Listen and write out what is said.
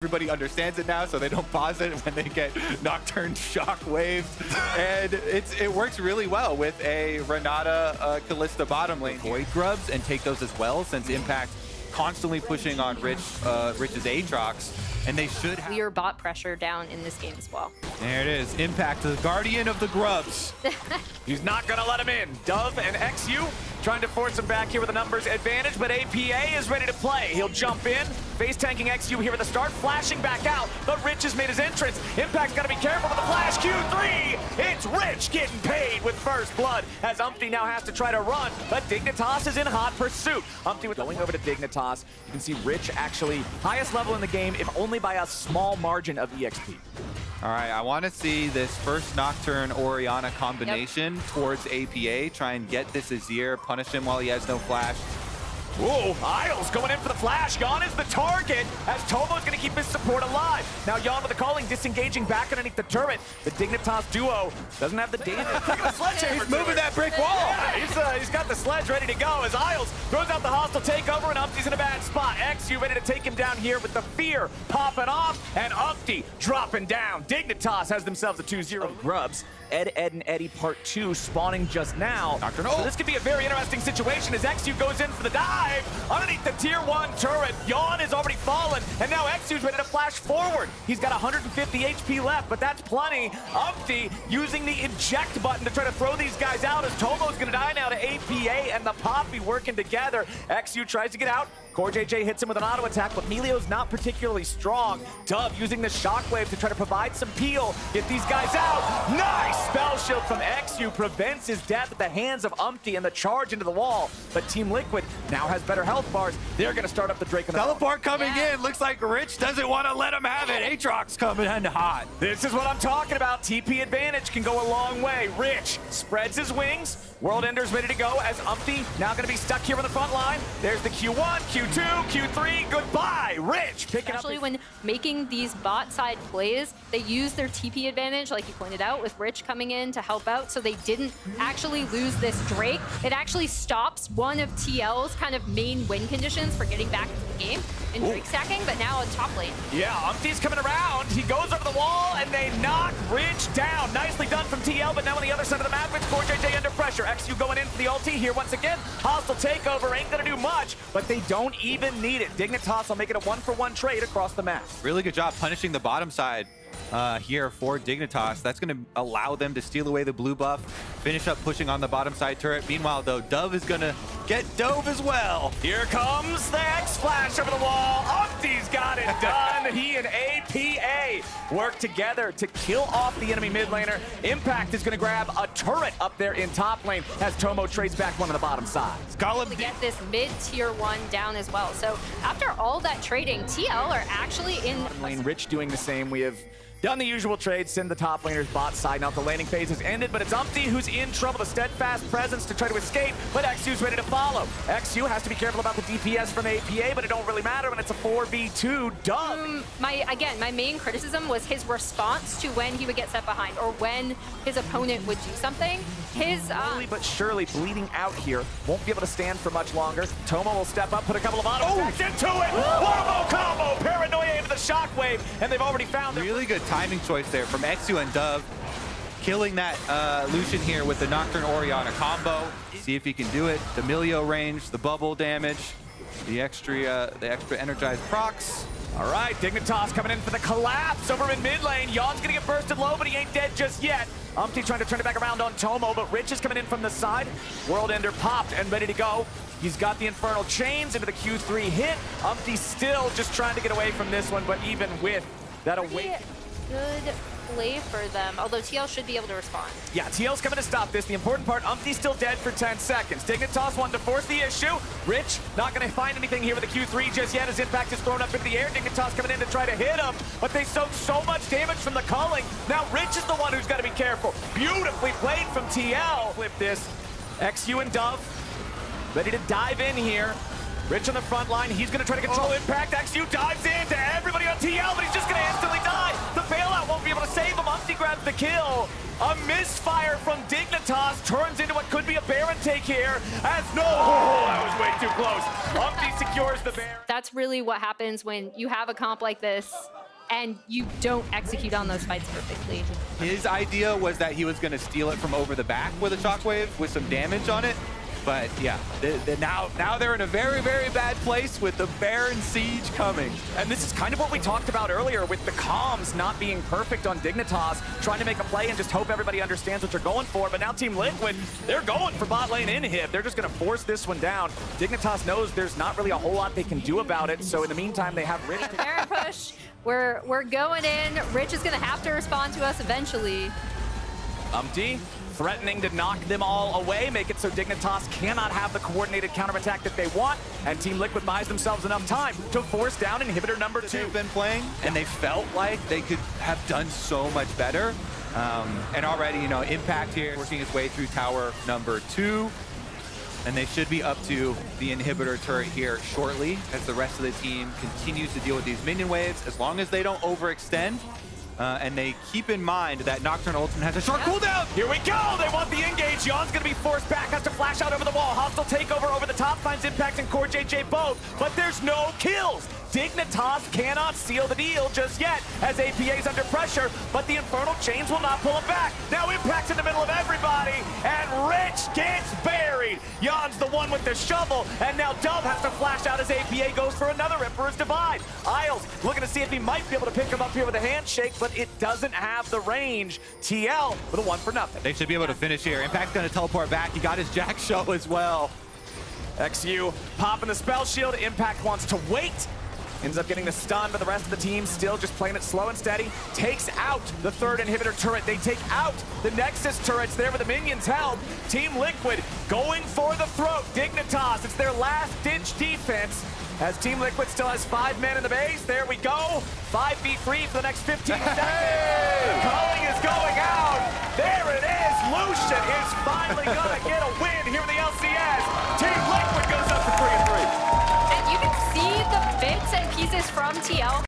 Everybody understands it now, so they don't pause it when they get Nocturne shock waved. And it works really well with a Renata Kalista bottom lane. Void grubs and take those as well, since Impact constantly pushing on Rich's Aatrox, and they should have clear bot pressure down in this game as well. There it is. Impact, the guardian of the grubs. He's not gonna let him in. Dove and XU trying to force him back here with a numbers advantage, but APA is ready to play. He'll jump in, face tanking XU here at the start, flashing back out, but Rich has made his entrance. Impact's gotta be careful with the flash. Q3, it's Rich getting paid with first blood, as Umpty now has to try to run, but Dignitas is in hot pursuit. Umpty going over to Dignitas. You can see Rich actually highest level in the game, if only by a small margin of EXP. All right, I want to see this first Nocturne Orianna combination towards APA. Try and get this Azir, punish him while he has no flash. Whoa, Isles going in for the flash. Yon is the target, as Tomo's going to keep his support alive. Now Yon with the calling, disengaging back underneath the turret. The Dignitas duo doesn't have the data. He's moving that brick wall. Yeah, he's got the sledge ready to go as Isles throws out the hostile takeover, and Umpty's in a bad spot. XU ready to take him down here with the fear popping off, and Umpty dropping down. Dignitas has themselves a 2-0. Grubs. Ed, and Eddie Part 2 spawning just now. So this could be a very interesting situation as XU goes in for the dive underneath the tier 1 turret. Yon is already fallen, and now XU's ready to flash forward. He's got 150 HP left, but that's plenty. Umpty using the eject button to try to throw these guys out as Tomo's gonna die now to APA and the Poppy working together. XU tries to get out. Core JJ hits him with an auto attack, but Melio's not particularly strong. Dove using the shockwave to try to provide some peel. Get these guys out. Nice spell shield from XU prevents his death at the hands of Umpty and the charge into the wall. But Team Liquid now has better health bars. They're going to start up the Drake. Teleport coming in. Looks like Rich doesn't want to let him have it. Aatrox coming in hot. This is what I'm talking about. TP advantage can go a long way. Rich spreads his wings. World Ender's ready to go as Umpty now going to be stuck here on the front line. There's the Q1, Q2, Q3. Goodbye, Rich. Picking Actually, up when making these bot side plays, they use their TP advantage, like you pointed out, with Rich coming in to help out, so they didn't actually lose this Drake. It actually stops one of TL's kind of main win conditions for getting back into the game in Drake stacking, but now on top lane. Yeah, Umpty's coming around. He goes over the wall, and they knock Rich down. Nicely done from TL, but now on the other side of the map, it's Core JJ under pressure. XU going in for the ulti here once again. Hostile takeover ain't gonna do much, but they don't even need it. Dignitas will make it a 1-for-1 trade across the map. Really good job punishing the bottom side here for Dignitas. That's going to allow them to steal away the blue buff, finish up pushing on the bottom side turret. Meanwhile, though, Dove is going to get dove as well. Here comes the X-Flash over the wall. Umpty's got it done. He and APA work together to kill off the enemy mid laner. Impact is going to grab a turret up there in top lane as Tomo trades back one on the bottom side. To get this mid-tier 1 down as well. So after all that trading, TL are actually in lane. Rich doing the same. We have done the usual trade, send the top laners bot side. Now the laning phase has ended, but it's Umpty who's in trouble. The steadfast presence to try to escape, but XU's ready to follow. XU has to be careful about the DPS from APA, but it don't really matter when it's a 4v2 Dove. My main criticism was his response to when he would get set behind or when his opponent would do something. Slowly but surely bleeding out here. Won't be able to stand for much longer. Tomo will step up, put a couple of auto attacks into it. Wombo combo, paranoia into the shockwave, and they've already found their really good timing choice there from XU and Dove. Killing that Lucian here with the Nocturne Orianna combo. See if he can do it. The Milio range, the bubble damage, the extra energized procs. All right, Dignitas coming in for the collapse over in mid lane. Yon's gonna get bursted low, but he ain't dead just yet. Umpty trying to turn it back around on Tomo, but Rich is coming in from the side. World Ender popped and ready to go. He's got the Infernal Chains into the Q3 hit. Umpty still just trying to get away from this one, but even with that away. Good play for them, although TL should be able to respond. Yeah, TL's coming to stop this. The important part, Umpty's still dead for 10 seconds. Dignitas wanted to force the issue. Rich not going to find anything here with the Q3 just yet as Impact is thrown up into the air. Dignitas coming in to try to hit him, but they soak so much damage from the culling. Now Rich is the one who's got to be careful. Beautifully played from TL. Flip this. XU and Dove ready to dive in here. Rich on the front line. He's going to try to control Impact. XU dives into everybody on TL, but he's just going to instantly die. The bailout won't be able to save him. Umpty grabs the kill. A misfire from Dignitas turns into what could be a Baron take here. As no, that was way too close. Umpty secures the Baron. That's really what happens when you have a comp like this and you don't execute on those fights perfectly. His idea was that he was going to steal it from over the back with a shockwave with some damage on it. But yeah, now they're in a very, very bad place with the Baron Siege coming. And this is kind of what we talked about earlier with the comms not being perfect on Dignitas, trying to make a play and just hope everybody understands what you're going for. But now Team Liquid, they're going for bot lane inhib. They're just going to force this one down. Dignitas knows there's not really a whole lot they can do about it. So in the meantime, they have Rich. Baron push. We're going in. Rich is going to have to respond to us eventually. Umpty threatening to knock them all away, make it so Dignitas cannot have the coordinated counterattack that they want, and Team Liquid buys themselves enough time to force down inhibitor number 2. They've been playing, and they felt like they could have done so much better. And already, you know, Impact here working his way through tower number 2. And they should be up to the inhibitor turret here shortly as the rest of the team continues to deal with these minion waves, as long as they don't overextend. And they keep in mind that Nocturne Ultimate has a short cooldown. Here we go. They want the engage. Yon's going to be forced back, has to flash out over the wall. Hostile takeover over the top, finds Impact and Core JJ both, but there's no kills. Dignitas cannot seal the deal just yet as APA's under pressure, but the Infernal Chains will not pull him back. Now Impact's in the middle of everybody, and Rich gets buried. Yon's the one with the shovel, and now Dove has to flash out as APA goes for another Emperor's Divide. Isles looking to see if he might be able to pick him up here with a handshake, but it doesn't have the range. TL with a 1-for-0. They should be able to finish here. Impact's going to teleport back. He got his Jack Show as well. XU popping the spell shield. Impact wants to wait. Ends up getting the stun, but the rest of the team still just playing it slow and steady. Takes out the 3rd inhibitor turret. They take out the Nexus turrets there with the minions held. Team Liquid going for the throat. Dignitas, it's their last-ditch defense as Team Liquid still has 5 men in the base. There we go. 5v3 for the next 15 seconds. The calling is going out. There it is. Lucian is finally going to get a win here in the LCS. Team Liquid goes up to 3-3. And you can see the bits and pieces from TL